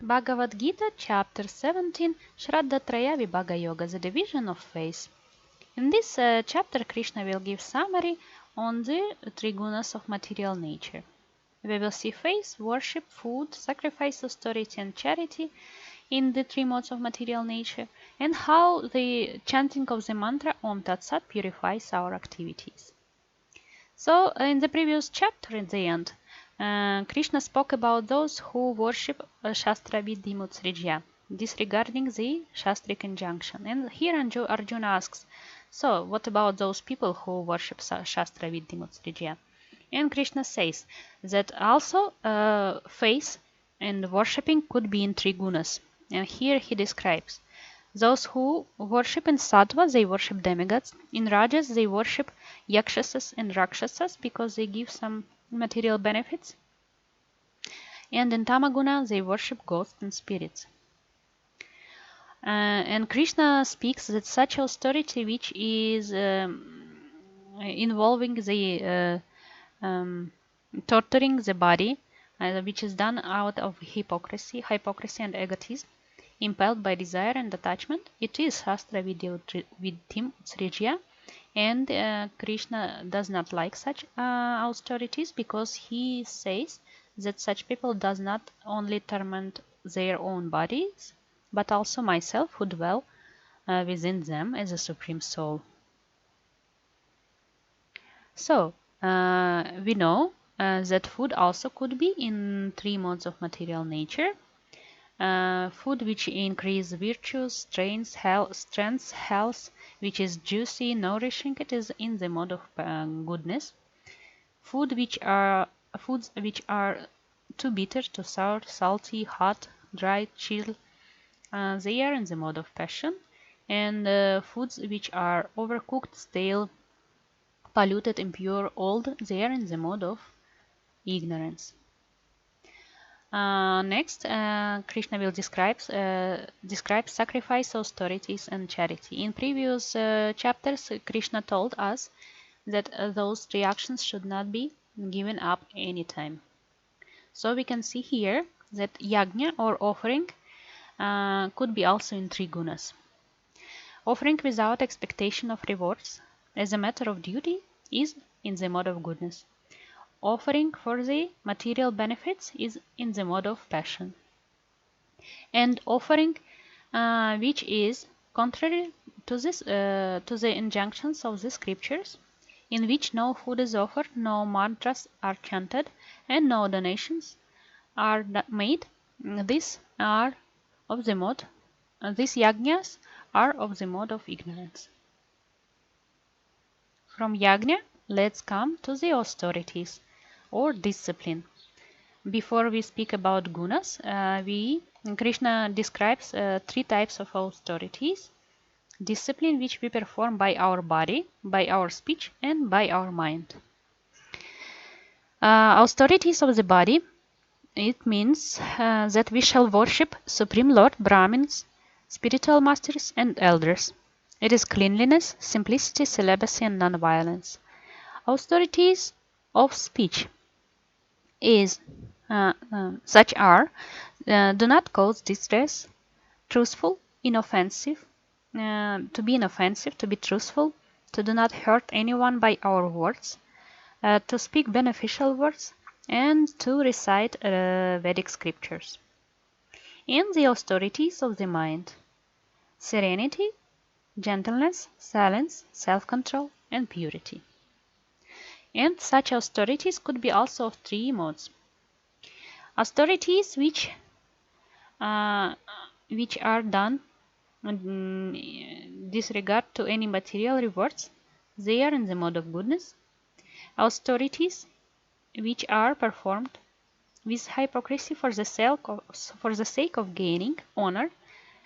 Bhagavad Gita, chapter 17, Shraddhatraya vibhaga yoga, the division of faith. In this chapter, Krishna will give summary on the three gunas of material nature. We will see faith, worship, food, sacrifice, austerity, and charity in the three modes of material nature, and how the chanting of the mantra Om Tat Sat purifies our activities. So, in the previous chapter, at the end, Krishna spoke about those who worship Shastra Vidhimutsrijya, disregarding the Shastric injunction. And here Arjuna asks, so what about those people who worship Shastra Vidhimutsrijya? And Krishna says that also faith and worshipping could be in three gunas. And here he describes those who worship in sattva, they worship demigods. In rajas, they worship yakshasas and rakshasas because they give some material benefits. And in tamaguna, they worship ghosts and spirits. And Krishna speaks that such austerity which is involving the torturing the body, which is done out of hypocrisy and egotism, impelled by desire and attachment, it is Shastra Vidhim Utsrijya, and Krishna does not like such austerities because he says that such people does not only torment their own bodies, but also myself who dwell within them as a supreme soul. So, we know that food also could be in three modes of material nature. Food which increase virtues, strength, health, which is juicy, nourishing, it is in the mode of goodness. Foods which are too bitter, too sour, salty, hot, dry, chill, they are in the mode of passion. And foods which are overcooked, stale, polluted, impure, old, they are in the mode of ignorance. Next, Krishna will describe sacrifice, austerities, and charity. In previous chapters, Krishna told us that those three actions should not be given up anytime. So we can see here that yajna or offering could be also in three gunas. Offering without expectation of rewards as a matter of duty is in the mode of goodness. Offering for the material benefits is in the mode of passion. And offering which is contrary to the injunctions of the scriptures, in which no food is offered, no mantras are chanted, and no donations are made, these yajnas are of the mode of ignorance. From yajna, let's come to the austerities or discipline. Before we speak about gunas, Krishna describes three types of austerities. Discipline which we perform by our body, by our speech, and by our mind. Austerities of the body, it means that we shall worship Supreme Lord, Brahmins, spiritual masters, and elders. It is cleanliness, simplicity, celibacy, and non-violence. Austerities of speech is such are do not cause distress, truthful, inoffensive, to be inoffensive, to be truthful, to do not hurt anyone by our words, to speak beneficial words, and to recite Vedic scriptures. And the austerities of the mind: serenity, gentleness, silence, self-control, and purity. And such austerities could be also of three modes. Austerities which are done disregard to any material rewards, they are in the mode of goodness. Austerities which are performed with hypocrisy for the sake of gaining honor,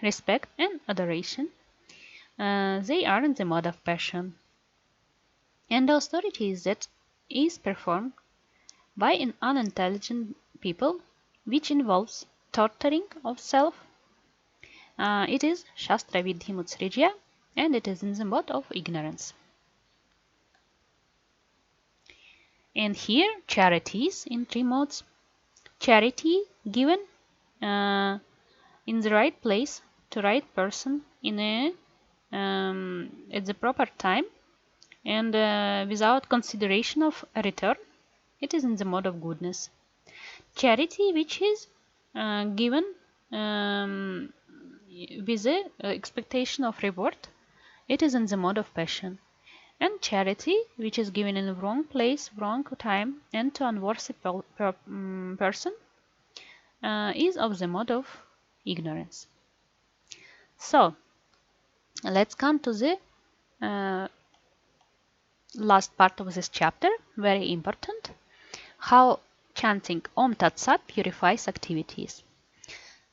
respect, and adoration, they are in the mode of passion. And austerities that is performed by an unintelligent people, which involves torturing of self, it is Shastra Vidhimutsrijya, and it is in the mode of ignorance. And here, charities in three modes. Charity given in the right place, to right person, in a at the proper time, and without consideration of a return. It is in the mode of goodness. Charity, which is given with the expectation of reward, it is in the mode of passion. And charity, which is given in the wrong place, wrong time, and to unworthy person, is of the mode of ignorance. So, let's come to the last part of this chapter, very important, how chanting Om Tat Sat purifies activities.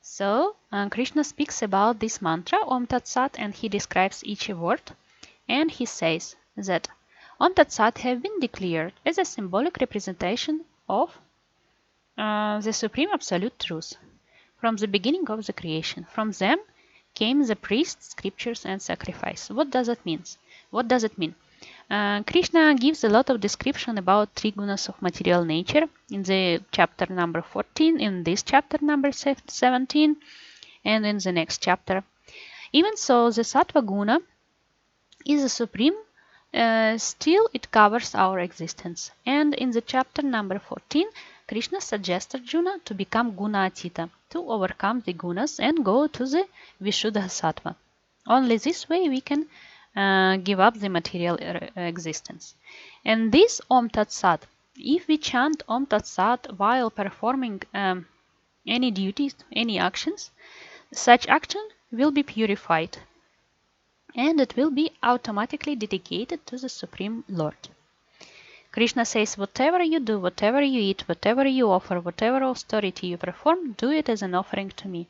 So, Krishna speaks about this mantra, Om Tat Sat, and he describes each word, and he says that Om Tat Sat have been declared as a symbolic representation of the Supreme Absolute Truth from the beginning of the creation. From them came the priests, scriptures, and sacrifice. What does it mean? What does it mean? Krishna gives a lot of description about three gunas of material nature in the chapter number 14, in this chapter number 17, and in the next chapter. Even so, the sattva guna is the supreme, still it covers our existence. And in the chapter number 14, Krishna suggests Arjuna to become guna atita, to overcome the gunas and go to the Vishuddha sattva. Only this way we can give up the material existence. And this Om Tat Sat, if we chant Om Tat Sat while performing any duties, any actions, such action will be purified and it will be automatically dedicated to the Supreme Lord. Krishna says, whatever you do, whatever you eat, whatever you offer, whatever austerity you perform, do it as an offering to me.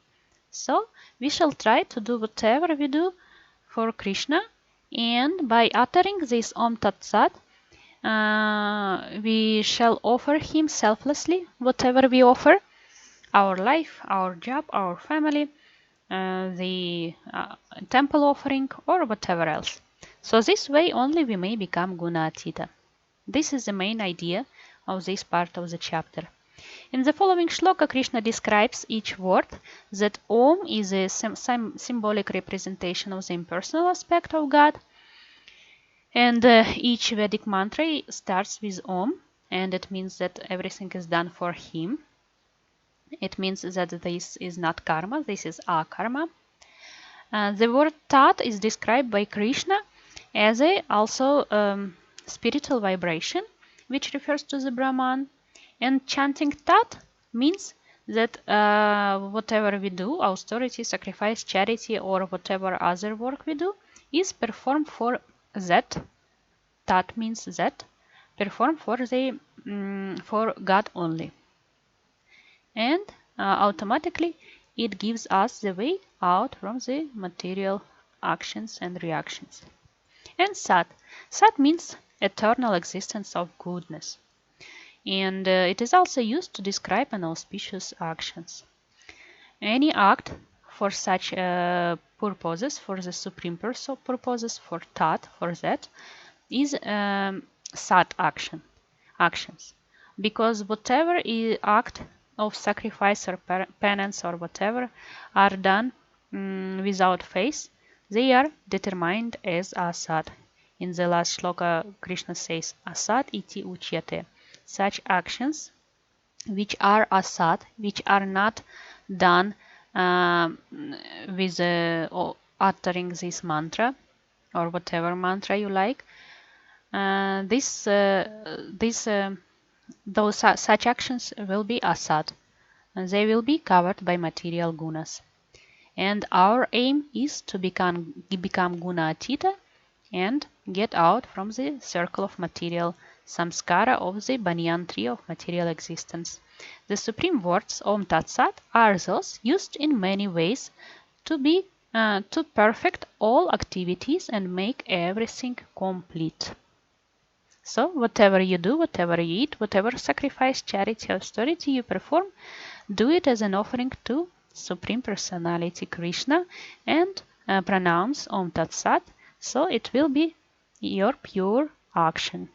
So we shall try to do whatever we do for Krishna, and by uttering this Om Tat Sat, we shall offer him selflessly whatever we offer, our life, our job, our family, the temple offering, or whatever else. So this way only we may become guna atita. This is the main idea of this part of the chapter. In the following shloka, Krishna describes each word, that Om is a symbolic representation of the impersonal aspect of God, and each Vedic mantra starts with Om, and it means that everything is done for him. It means that this is not karma, this is akarma. The word Tat is described by Krishna as a also spiritual vibration, which refers to the Brahman. And chanting Tat means that whatever we do, austerity, sacrifice, charity, or whatever other work we do, is performed for that. Tat means that, performed for the for God only. And automatically it gives us the way out from the material actions and reactions. And Sat. Sat means eternal existence of goodness. And it is also used to describe an auspicious actions. Any act for such purposes, for the supreme purposes, for Tat, for that, is Sat actions. Because whatever act of sacrifice or penance or whatever are done without faith, they are determined as Assad. In the last shloka, Krishna says, Assad iti uchyate. Such actions which are Assad, which are not done with uttering this mantra or whatever mantra you like, such actions will be Assad, and they will be covered by material gunas. And our aim is to become guna atita and get out from the circle of material samskara of the banyan tree of material existence. The supreme words Om Tat Sat are those used in many ways to perfect all activities and make everything complete. So whatever you do, whatever you eat, whatever sacrifice, charity, austerity you perform, do it as an offering to Supreme Personality Krishna and pronounce Om Tat Sat, so it will be your pure action.